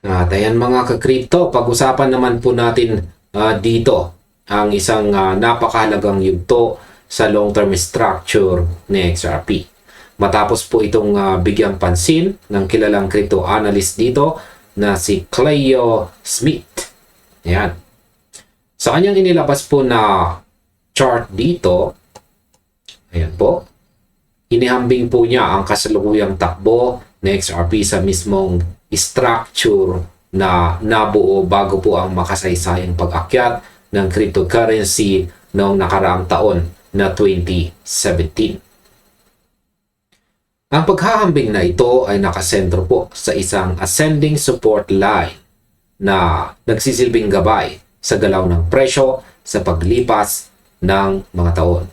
At ayan mga ka-crypto, pag-usapan naman po natin dito ang isang napakahalagang yugto sa long-term structure ni XRP. Matapos po itong bigyang pansin ng kilalang crypto analyst dito na si Cleo Smith. Ayan. Sa kanyang inilabas po na chart dito, ayan po, inihambing po niya ang kasalukuyang takbo ng XRP sa mismong structure na nabuo bago po ang makasaysayang pag-akyat ng cryptocurrency noong nakaraang taon na 2017. Ang paghahambing na ito ay nakasentro po sa isang ascending support line na nagsisilbing gabay sa galaw ng presyo sa paglipas ng mga taon.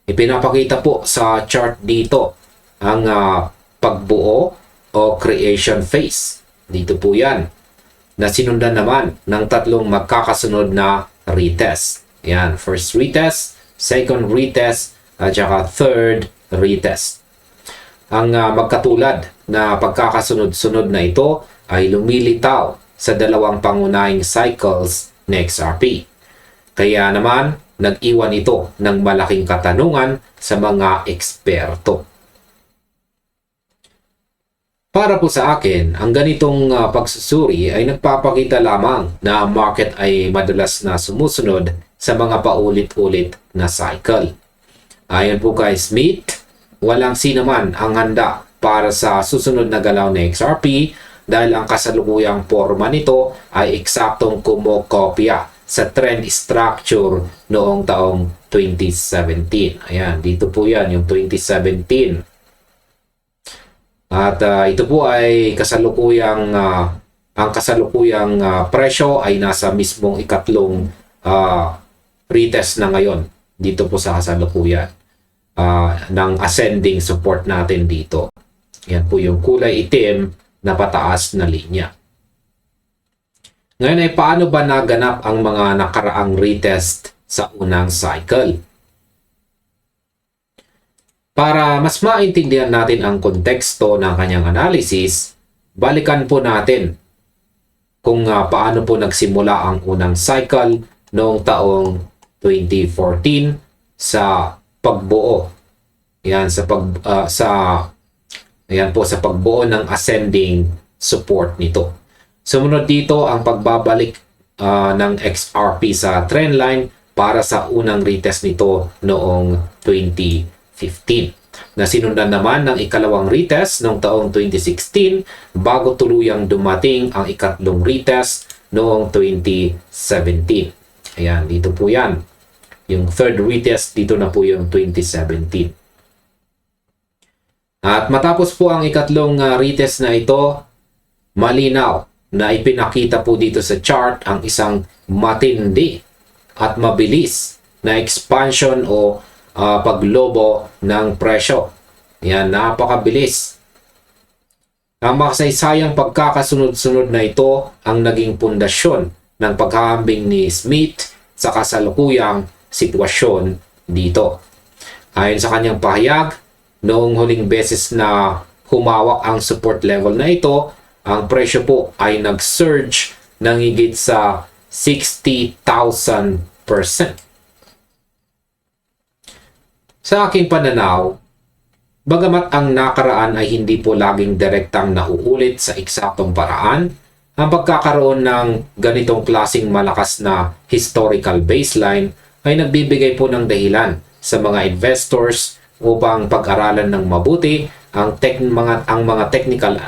Ipinapakita po sa chart dito ang pagbuo o creation phase. Dito po yan. Na sinundan naman ng tatlong magkakasunod na retest. Yan, first retest, second retest, at saka third retest. Ang magkatulad na pagkakasunod-sunod na ito ay lumilitaw sa dalawang pangunahing cycles ng XRP. Kaya naman, nag-iwan ito ng malaking katanungan sa mga eksperto. Para po sa akin, ang ganitong pagsusuri ay nagpapakita lamang na ang market ay madalas na sumusunod sa mga paulit-ulit na cycle. Ayon po kay Smith, walang sinaman ang handa para sa susunod na galaw ng XRP dahil ang kasalukuyang forma nito ay eksaktong kumokopya sa trend structure noong taong 2017. Ayan, dito po yan, yung 2017. At ito po ay ang kasalukuyang presyo ay nasa mismong ikatlong retest na ngayon dito po sa kasalukuyan ng ascending support natin dito. Yan po yung kulay itim na pataas na linya. Ngayon ay paano ba naganap ang mga nakaraang retest sa unang cycle? Para mas maintindihan natin ang konteksto ng kanyang analysis, balikan po natin kung paano po nagsimula ang unang cycle noong taong 2014 sa pagbuo. Yan sa sa pagbuo ng ascending support nito. Sumunod dito ang pagbabalik ng XRP sa trendline para sa unang retest nito noong 2015 na sinundan naman ng ikalawang retest noong taong 2016 bago tuluyang dumating ang ikatlong retest noong 2017. Ayan, dito po yan. Yung third retest, dito na po yung 2017. At matapos po ang ikatlong retest na ito, malinaw na ipinakita po dito sa chart ang isang matindi at mabilis na expansion o paglobo ng presyo. Yan, napakabilis. Ang makasaysayang pagkakasunod-sunod na ito ang naging pundasyon ng paghahambing ni Smith sa kasalukuyang sitwasyon dito. Ayon sa kanyang pahayag, noong huling beses na humawak ang support level na ito, ang presyo po ay nag-surge ng higit sa 60,000%. Sa aking pananaw, bagamat ang nakaraan ay hindi po laging direktang nauulit sa eksaktong paraan, ang pagkakaroon ng ganitong klasing malakas na historical baseline ay nagbibigay po ng dahilan sa mga investors upang pag-aralan ng mabuti ang mga technical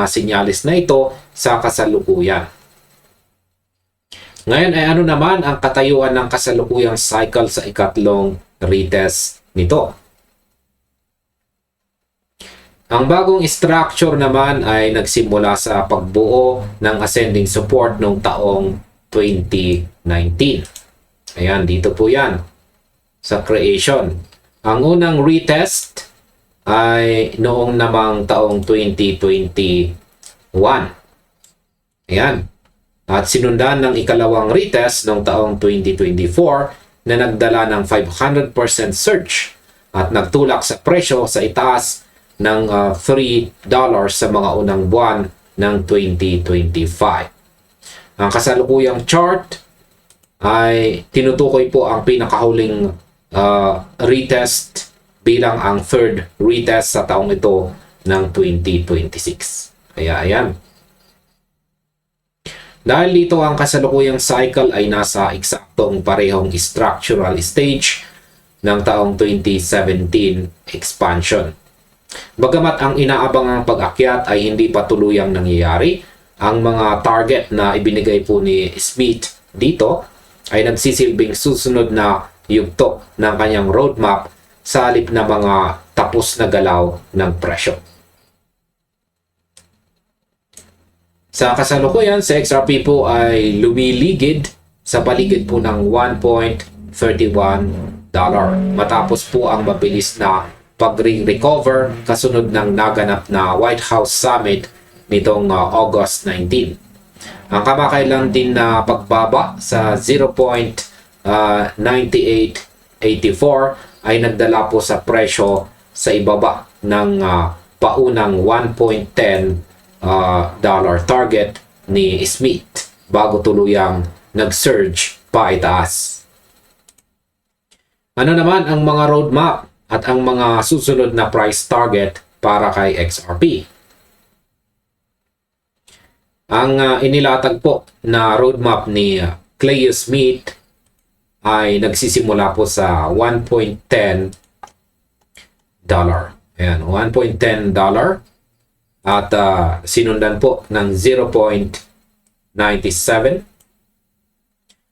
sinyalis na ito sa kasalukuyan. Ngayon ay ano naman ang katayuan ng kasalukuyang cycle sa ikatlong retest nito? Ang bagong structure naman ay nagsimula sa pagbuo ng ascending support noong taong 2019. Ayan, dito po yan sa creation. Ang unang retest ay noong namang taong 2021. Ayan. At sinundan ng ikalawang retest noong taong 2024 na nagdala ng 500% surge at nagtulak sa presyo sa itaas ng $3 sa mga unang buwan ng 2025. Ang kasalukuyang chart ay tinutukoy po ang pinakahuling retest bilang ang third retest sa taong ito ng 2026. Kaya ayan. Dahil dito ang kasalukuyang cycle ay nasa eksaktong parehong structural stage ng taong 2017 expansion. Bagamat ang inaabangang pag-akyat ay hindi pa tuluyang nangyayari, ang mga target na ibinigay po ni Smith dito ay nagsisilbing susunod na yugto ng kanyang roadmap sa halip na mga tapos na galaw ng presyo. Sa kasalukuyan, sa XRP po ay lumiligid sa paligid po ng $1.31 matapos po ang mabilis na pag-recover kasunod ng naganap na White House Summit nitong August 19. Ang kamakailan din na pagbaba sa 0.9884 ay nagdala po sa presyo sa ibaba ng paunang 1.10 dollar target ni Smith bago tuluyang nag-surge pa itaas. Ano naman ang mga roadmap at ang mga susunod na price target para kay XRP? Ang inilatag po na roadmap ni Clay Smith ay nagsisimula po sa $1.10. Ayan, $1.10 at sinundan po ng 0.97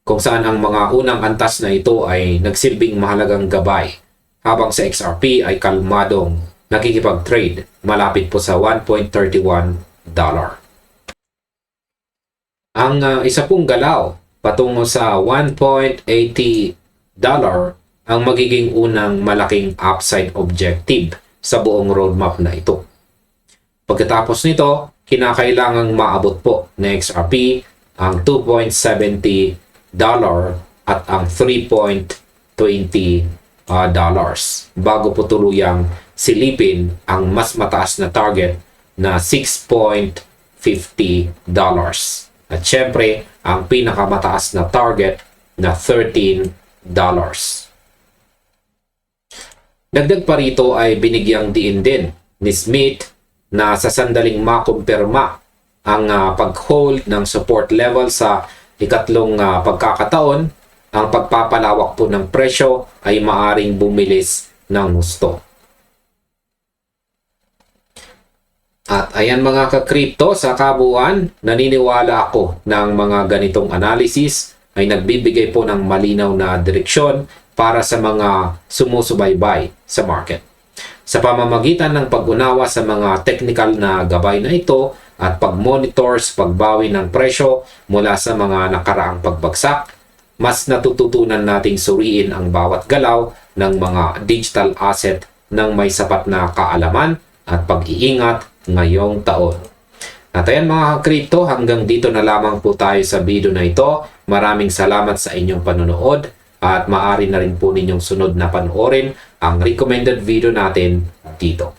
kung saan ang mga unang antas na ito ay nagsilbing mahalagang gabay habang sa XRP ay kalmadong nakikipag-trade malapit po sa $1.31. Ang isa pong galaw patungo sa $1.80 ang magiging unang malaking upside objective sa buong roadmap na ito. Pagkatapos nito, kinakailangang maabot po ng XRP ang $2.70 at ang $3.20 bago po tuluyang silipin ang mas mataas na target na $6.50. At syempre, ang pinakamataas na target na $13. Dagdag pa rito ay binigyang diin din ni Smith na sa sandaling makumpirma ang pag-hold ng support level sa ikatlong pagkakataon, ang pagpapalawak po ng presyo ay maaring bumilis ng husto. At ayan mga ka-crypto, sa kabuuan, naniniwala ako ng mga ganitong analysis ay nagbibigay po ng malinaw na direksyon para sa mga sumusubaybay sa market. Sa pamamagitan ng pag-unawa sa mga technical na gabay na ito at pag-monitor sa pagbawi ng presyo mula sa mga nakaraang pagbagsak, mas natututunan nating suriin ang bawat galaw ng mga digital asset ng may sapat na kaalaman at pag-iingat ngayong taon. At ayan mga crypto, hanggang dito na lamang po tayo sa video na ito. Maraming salamat sa inyong panonood at maaari na rin po ninyong sunod na panoorin ang recommended video natin dito.